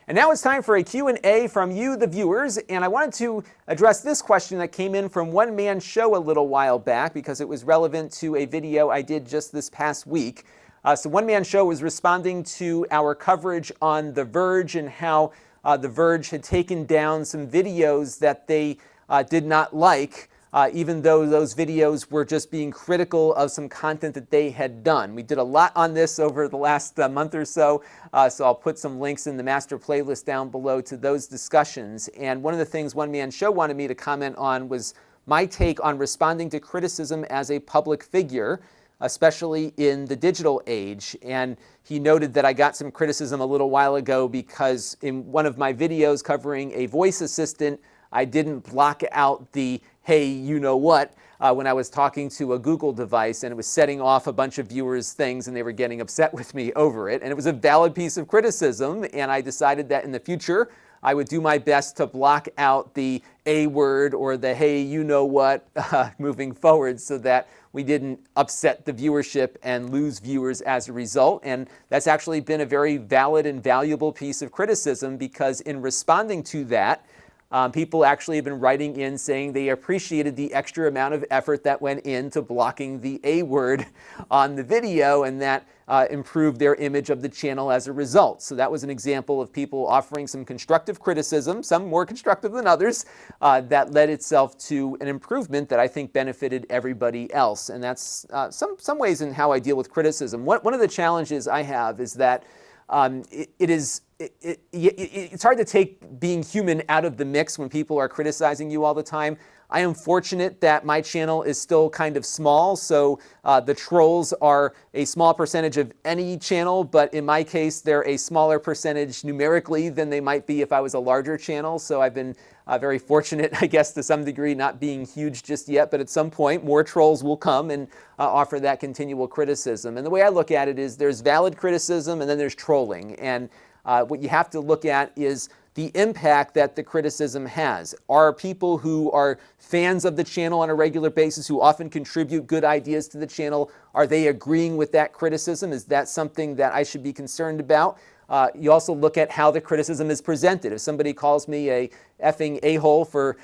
And now it's time for a Q&A from you, the viewers, and I wanted to address this question that came in from One Man Show a little while back because it was relevant to a video I did just this past week. So One Man Show was responding to our coverage on The Verge and how The Verge had taken down some videos that they did not like, even though those videos were just being critical of some content that they had done. We did a lot on this over the last month or so, so I'll put some links in the master playlist down below to those discussions. And one of the things One Man Show wanted me to comment on was my take on responding to criticism as a public figure, especially in the digital age. And he noted that I got some criticism a little while ago because in one of my videos covering a voice assistant, I didn't block out the hey, you know what, when I was talking to a Google device, and it was setting off a bunch of viewers' things and they were getting upset with me over it. And it was a valid piece of criticism, and I decided that in the future I would do my best to block out the A word or the hey, you know what moving forward so that we didn't upset the viewership and lose viewers as a result. And that's actually been a very valid and valuable piece of criticism because in responding to that, people actually have been writing in saying they appreciated the extra amount of effort that went into blocking the A word on the video, and that improved their image of the channel as a result. So that was an example of people offering some constructive criticism, some more constructive than others, that led itself to an improvement that I think benefited everybody else. And that's some ways in how I deal with criticism. One of the challenges I have is that it's hard to take being human out of the mix when people are criticizing you all the time. I am fortunate that my channel is still kind of small, so the trolls are a small percentage of any channel, but in my case, they're a smaller percentage numerically than they might be if I was a larger channel. So I've been very fortunate, I guess, to some degree, not being huge just yet, but at some point, more trolls will come and offer that continual criticism. And the way I look at it is there's valid criticism and then there's trolling. And what you have to look at is the impact that the criticism has. Are people who are fans of the channel on a regular basis, who often contribute good ideas to the channel, are they agreeing with that criticism? Is that something that I should be concerned about? You also look at how the criticism is presented. If somebody calls me a effing a-hole for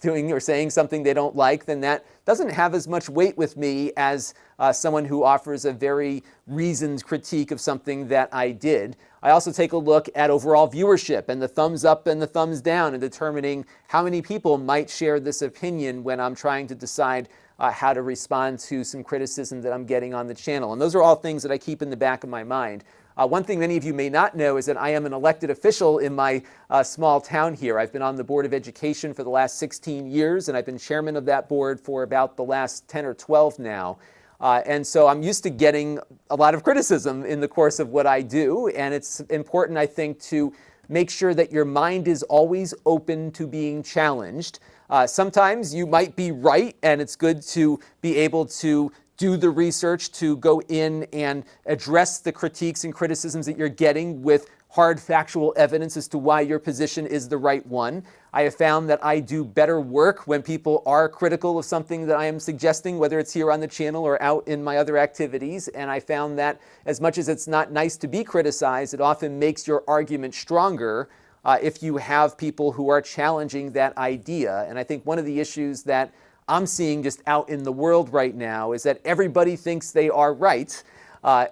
doing or saying something they don't like, then that doesn't have as much weight with me as someone who offers a very reasoned critique of something that I did. I also take a look at overall viewership and the thumbs up and the thumbs down and determining how many people might share this opinion when I'm trying to decide how to respond to some criticism that I'm getting on the channel. And those are all things that I keep in the back of my mind. One thing many of you may not know is that I am an elected official in my small town here. I've been on the Board of Education for the last 16 years, and I've been chairman of that board for about the last 10 or 12 now. And so I'm used to getting a lot of criticism in the course of what I do, and it's important, I think, to make sure that your mind is always open to being challenged. Sometimes you might be right, and it's good to be able to do the research to go in and address the critiques and criticisms that you're getting with hard factual evidence as to why your position is the right one. I have found that I do better work when people are critical of something that I am suggesting, whether it's here on the channel or out in my other activities. And I found that as much as it's not nice to be criticized, it often makes your argument stronger if you have people who are challenging that idea. And I think one of the issues that I'm seeing just out in the world right now is that everybody thinks they are right,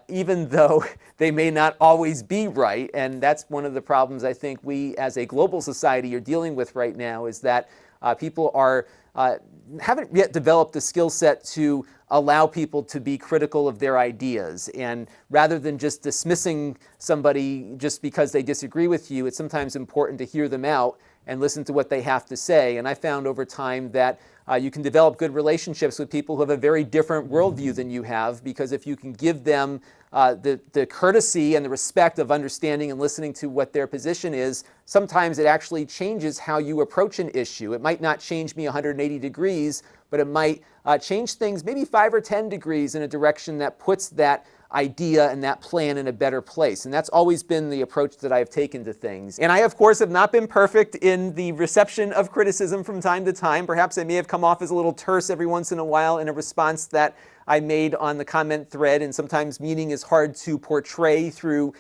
even though they may not always be right. And that's one of the problems I think we as a global society are dealing with right now, is that people haven't yet developed the skill set to allow people to be critical of their ideas. And rather than just dismissing somebody just because they disagree with you, it's sometimes important to hear them out and listen to what they have to say. And I found over time that you can develop good relationships with people who have a very different worldview than you have, because if you can give them the courtesy and the respect of understanding and listening to what their position is, sometimes it actually changes how you approach an issue. It might not change me 180 degrees, but it might change things maybe 5 or 10 degrees in a direction that puts that idea and that plan in a better place. And that's always been the approach that I've taken to things. And I, of course, have not been perfect in the reception of criticism from time to time. Perhaps I may have come off as a little terse every once in a while in a response that I made on the comment thread, and sometimes meaning is hard to portray through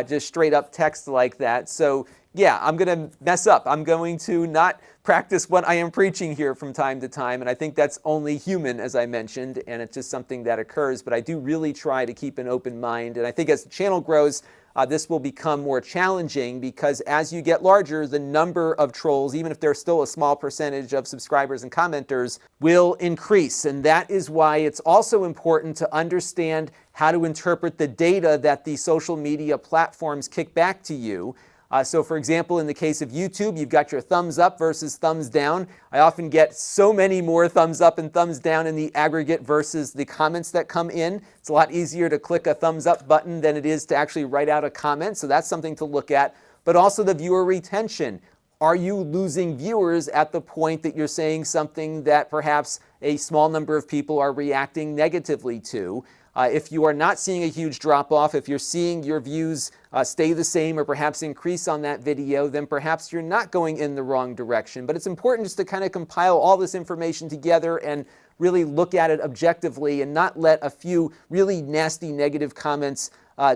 just straight up text like that. So yeah, I'm going to mess up. I'm going to not practice what I am preaching here from time to time. And I think that's only human, as I mentioned, and it's just something that occurs. But I do really try to keep an open mind. And I think as the channel grows, this will become more challenging because as you get larger, the number of trolls, even if there's still a small percentage of subscribers and commenters, will increase. And that is why it's also important to understand how to interpret the data that the social media platforms kick back to you. So for example, in the case of YouTube, you've got your thumbs up versus thumbs down. I often get so many more thumbs up and thumbs down in the aggregate versus the comments that come in. It's a lot easier to click a thumbs up button than it is to actually write out a comment. So that's something to look at. But also the viewer retention. Are you losing viewers at the point that you're saying something that perhaps a small number of people are reacting negatively to? If you are not seeing a huge drop-off, if you're seeing your views stay the same or perhaps increase on that video, then perhaps you're not going in the wrong direction. But it's important just to kind of compile all this information together and really look at it objectively and not let a few really nasty negative comments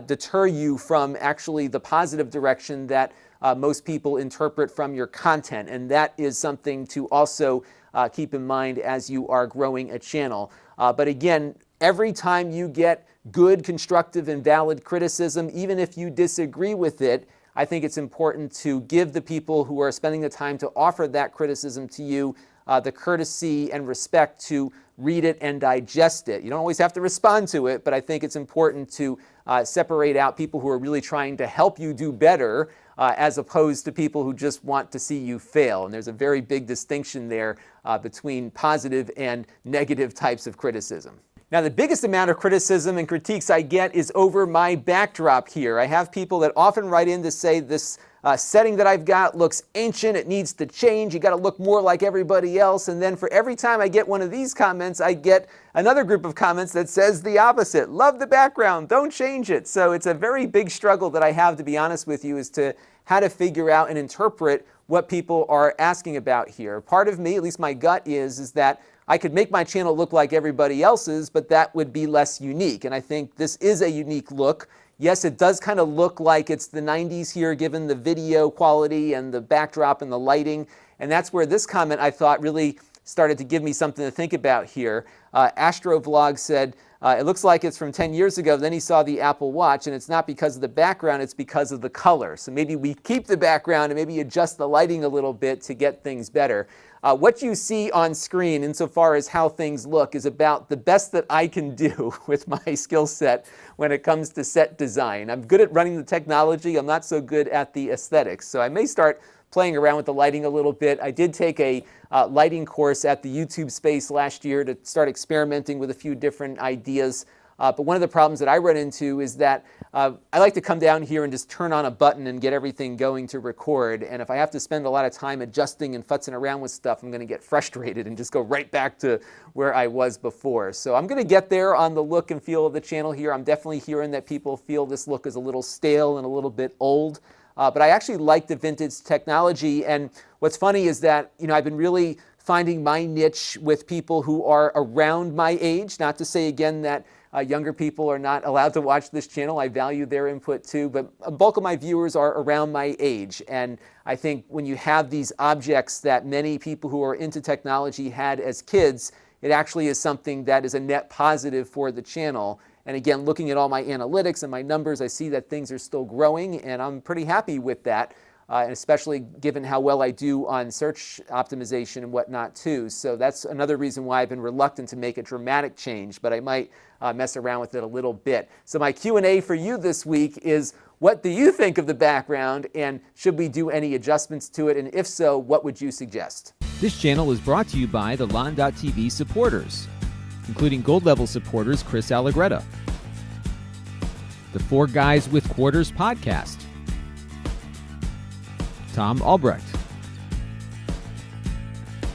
deter you from actually the positive direction that most people interpret from your content. And that is something to also keep in mind as you are growing a channel. But again, every time you get good, constructive, and valid criticism, even if you disagree with it, I think it's important to give the people who are spending the time to offer that criticism to you the courtesy and respect to read it and digest it. You don't always have to respond to it, but I think it's important to separate out people who are really trying to help you do better as opposed to people who just want to see you fail. And there's a very big distinction there between positive and negative types of criticism. Now, the biggest amount of criticism and critiques I get is over my backdrop here. I have people that often write in to say this setting that I've got looks ancient, it needs to change, you got to look more like everybody else. And then for every time I get one of these comments, I get another group of comments that says the opposite. Love the background, don't change it. So it's a very big struggle that I have, to be honest with you, as to how to figure out and interpret what people are asking about here. Part of me, at least my gut is that I could make my channel look like everybody else's, but that would be less unique. And I think this is a unique look. Yes, it does kind of look like it's the 90s here, given the video quality and the backdrop and the lighting. And that's where this comment, I thought, really started to give me something to think about here. Astrovlog said, it looks like it's from 10 years ago. Then he saw the Apple Watch, and it's not because of the background, it's because of the color. So maybe we keep the background and maybe adjust the lighting a little bit to get things better. What you see on screen, insofar as how things look, is about the best that I can do with my skill set when it comes to set design. I'm good at running the technology. I'm not so good at the aesthetics. So I may start playing around with the lighting a little bit. I did take a lighting course at the YouTube space last year to start experimenting with a few different ideas. But one of the problems that I run into is that I like to come down here and just turn on a button and get everything going to record. And if I have to spend a lot of time adjusting and futzing around with stuff, I'm going to get frustrated and just go right back to where I was before. So I'm going to get there on the look and feel of the channel here. I'm definitely hearing that people feel this look is a little stale and a little bit old. But I actually like the vintage technology. And what's funny is that, I've been really finding my niche with people who are around my age. Not to say again that younger people are not allowed to watch this channel. I value their input too, but a bulk of my viewers are around my age. And I think when you have these objects that many people who are into technology had as kids, it actually is something that is a net positive for the channel. And again, looking at all my analytics and my numbers, I see that things are still growing, and I'm pretty happy with that. And especially given how well I do on search optimization and whatnot too. So that's another reason why I've been reluctant to make a dramatic change, but I might mess around with it a little bit. So my Q&A for you this week is, what do you think of the background, and should we do any adjustments to it? And if so, what would you suggest? This channel is brought to you by the Lon.TV supporters, including gold level supporters Chris Allegretta, the Four Guys with Quarters podcast, Tom Albrecht,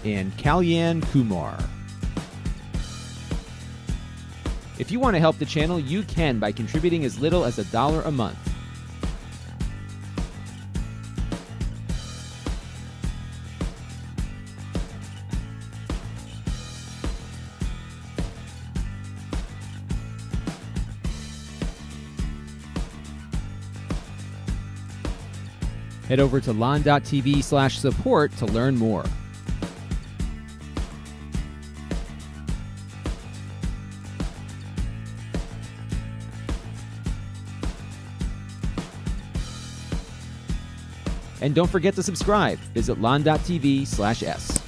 and Kalyan Kumar. If you want to help the channel, you can by contributing as little as $1 a month. Head over to Lon.TV/support to learn more. And don't forget to subscribe. Visit Lon.TV/s.